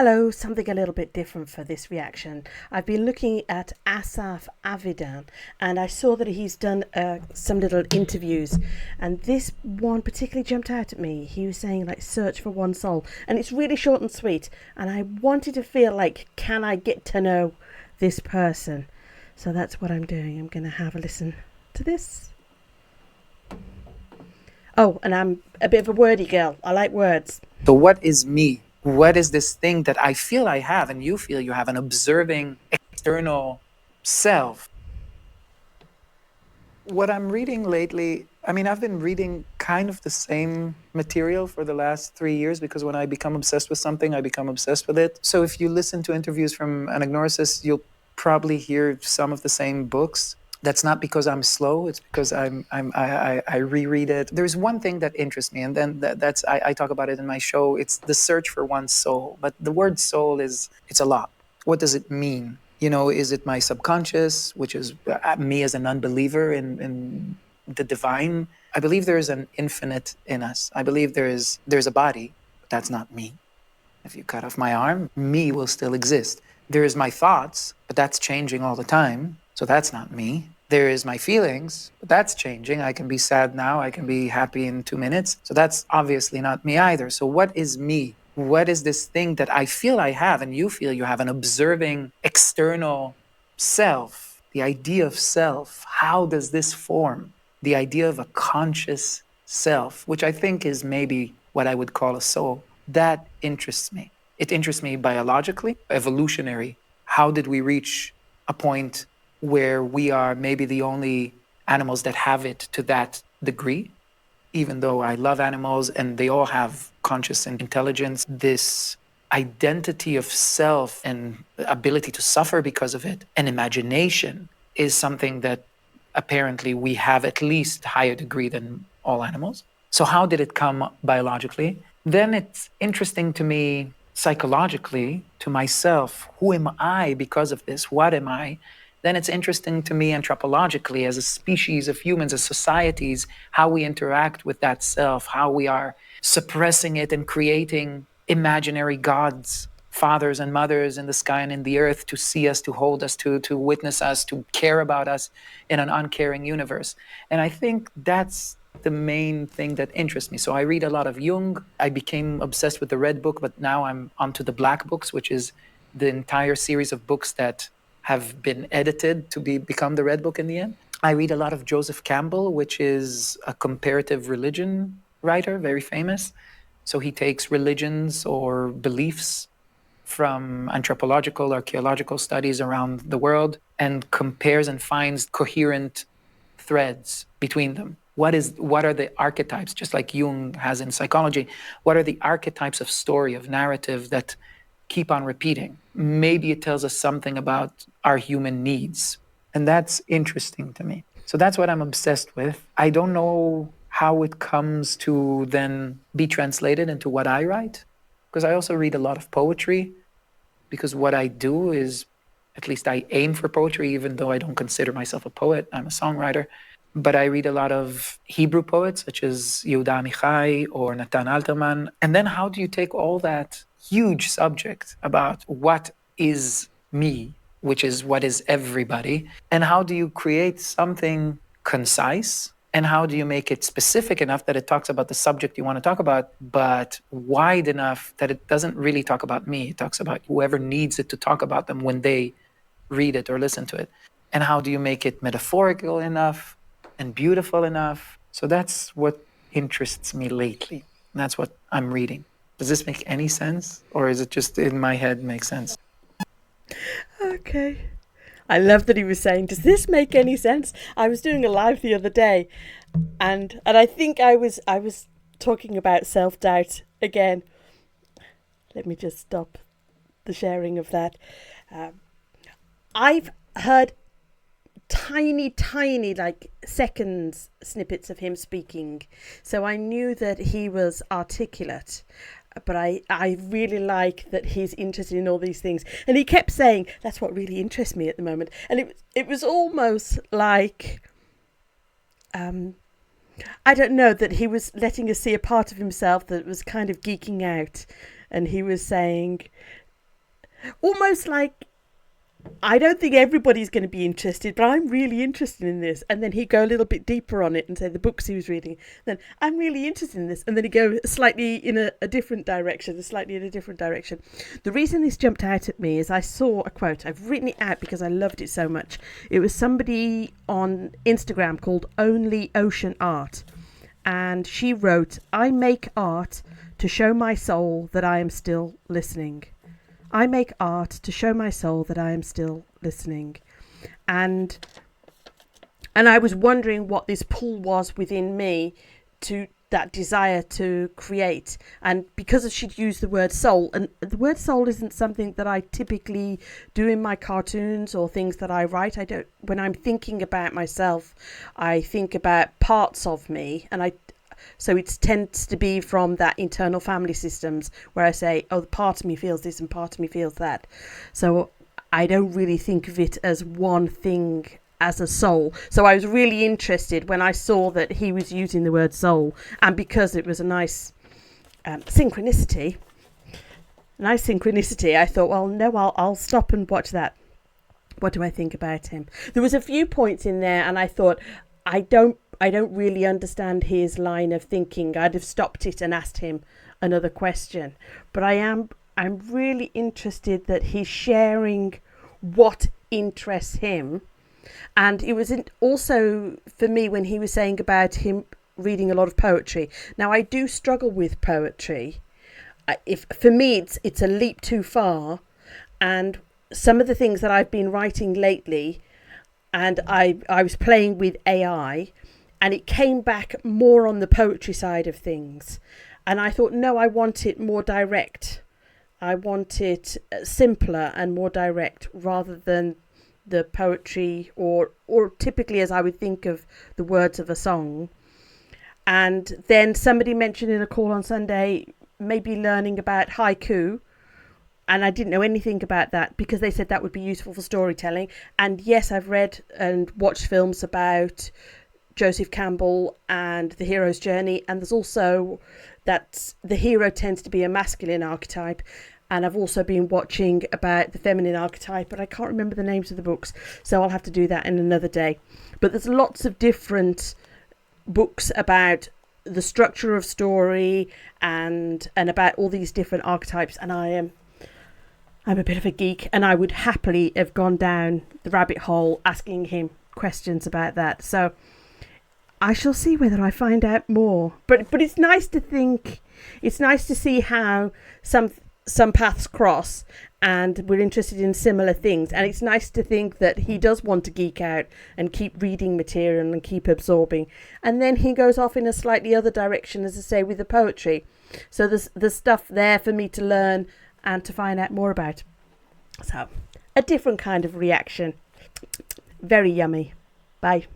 Hello, something a little bit different for this reaction. I've been looking at Asaf Avidan and I saw that he's done some little interviews, and this one particularly jumped out at me. He was saying like search for one soul, and it's really short and sweet, and I wanted to feel like, can I get to know this person? So that's what I'm doing. I'm going to have a listen to this. Oh, and I'm a bit of a wordy girl. I like words. So what is me? What is this thing that I feel I have and you feel you have, an observing external self? What I'm reading lately, I've been reading kind of the same material for the last 3 years, because when I become obsessed with something, I become obsessed with it. So if you listen to interviews from anagnorisis, you'll probably hear some of the same books. That's not because I'm slow. It's because I reread it. There's one thing that interests me, and then I talk about it in my show. It's the search for one's soul. But the word soul it's a lot. What does it mean? Is it my subconscious, which is me as an unbeliever in the divine? I believe there is an infinite in us. I believe there's a body, but that's not me. If you cut off my arm, me will still exist. There is my thoughts, but that's changing all the time. So that's not me. There is my feelings, but that's changing. I can be sad now. I can be happy in 2 minutes. So that's obviously not me either. So what is me? What is this thing that I feel I have and you feel you have, an observing external self? The idea of self. How does this form? The idea of a conscious self, which I think is maybe what I would call a soul. That interests me. It interests me biologically, evolutionary. How did we reach a point where we are maybe the only animals that have it to that degree? Even though I love animals and they all have conscious and intelligence, this identity of self and ability to suffer because of it, and imagination, is something that apparently we have at least higher degree than all animals. So how did it come biologically? Then it's interesting to me psychologically, to myself. Who am I because of this? What am I? Then it's interesting to me anthropologically, as a species of humans, as societies, how we interact with that self, how we are suppressing it and creating imaginary gods, fathers and mothers in the sky and in the earth, to see us, to hold us, to witness us, to care about us in an uncaring universe. And I think that's the main thing that interests me. So I read a lot of Jung. I became obsessed with the Red Book, but now I'm onto the Black Books, which is the entire series of books that have been edited to become the Red Book in the end. I read a lot of Joseph Campbell, which is a comparative religion writer, very famous. So he takes religions or beliefs from anthropological, archaeological studies around the world and compares and finds coherent threads between them. What are the archetypes, just like Jung has in psychology? What are the archetypes of story, of narrative that keep on repeating? Maybe it tells us something about our human needs. And that's interesting to me. So that's what I'm obsessed with. I don't know how it comes to then be translated into what I write, because I also read a lot of poetry, because what I do is, at least I aim for poetry, even though I don't consider myself a poet. I'm a songwriter. But I read a lot of Hebrew poets, such as Yehuda Amichai or Natan Alterman. And then how do you take all that huge subject about what is me, which is what is everybody, and how do you create something concise? And how do you make it specific enough that it talks about the subject you want to talk about, but wide enough that it doesn't really talk about me? It talks about whoever needs it to talk about them when they read it or listen to it. And how do you make it metaphorical enough and beautiful enough? So that's what interests me lately. And that's what I'm reading. Does this make any sense? Or is it just in my head make sense? Okay. I love that he was saying, does this make any sense? I was doing a live the other day, and I think I was talking about self-doubt again. Let me just stop the sharing of that. I've heard tiny like seconds snippets of him speaking, so I knew that he was articulate, but I really like that he's interested in all these things, and he kept saying that's what really interests me at the moment. And it was almost like I don't know, that he was letting us see a part of himself that was kind of geeking out, and he was saying almost like, I don't think everybody's going to be interested, but I'm really interested in this. And then he'd go a little bit deeper on it and say the books he was reading. Then I'm really interested in this. And then he'd go slightly in a different direction, slightly in a different direction. The reason this jumped out at me is I saw a quote. I've written it out because I loved it so much. It was somebody on Instagram called Only Ocean Art. And she wrote, "I make art to show my soul that I am still listening. I make art to show my soul that I am still listening." And I was wondering what this pull was within me to that desire to create. And because she'd used the word soul, and the word soul isn't something that I typically do in my cartoons or things that I write. I don't, when I'm thinking about myself, I think about parts of me, and so it tends to be from that internal family systems where I say, oh, part of me feels this and part of me feels that. So I don't really think of it as one thing as a soul. So I was really interested when I saw that he was using the word soul, and because it was a nice synchronicity, I thought, well, no, I'll stop and watch that. What do I think about him? There was a few points in there, and I thought, I don't really understand his line of thinking. I'd have stopped it and asked him another question. But I'm really interested that he's sharing what interests him. And it was also for me when he was saying about him reading a lot of poetry. Now, I do struggle with poetry. If for me it's a leap too far, and some of the things that I've been writing lately, and I was playing with AI, and it came back more on the poetry side of things. And I thought, no, I want it more direct. I want it simpler and more direct rather than the poetry or typically as I would think of the words of a song. And then somebody mentioned in a call on Sunday, maybe learning about haiku. And I didn't know anything about that because they said that would be useful for storytelling. And yes, I've read and watched films about Joseph Campbell and the hero's journey. And there's also that the hero tends to be a masculine archetype. And I've also been watching about the feminine archetype, but I can't remember the names of the books. So I'll have to do that in another day. But there's lots of different books about the structure of story and about all these different archetypes. And I'm a bit of a geek, and I would happily have gone down the rabbit hole asking him questions about that. So I shall see whether I find out more. But it's nice to think, it's nice to see how some paths cross and we're interested in similar things. And it's nice to think that he does want to geek out and keep reading material and keep absorbing. And then he goes off in a slightly other direction, as I say, with the poetry. So there's stuff there for me to learn and to find out more about. So, a different kind of reaction. Very yummy. Bye.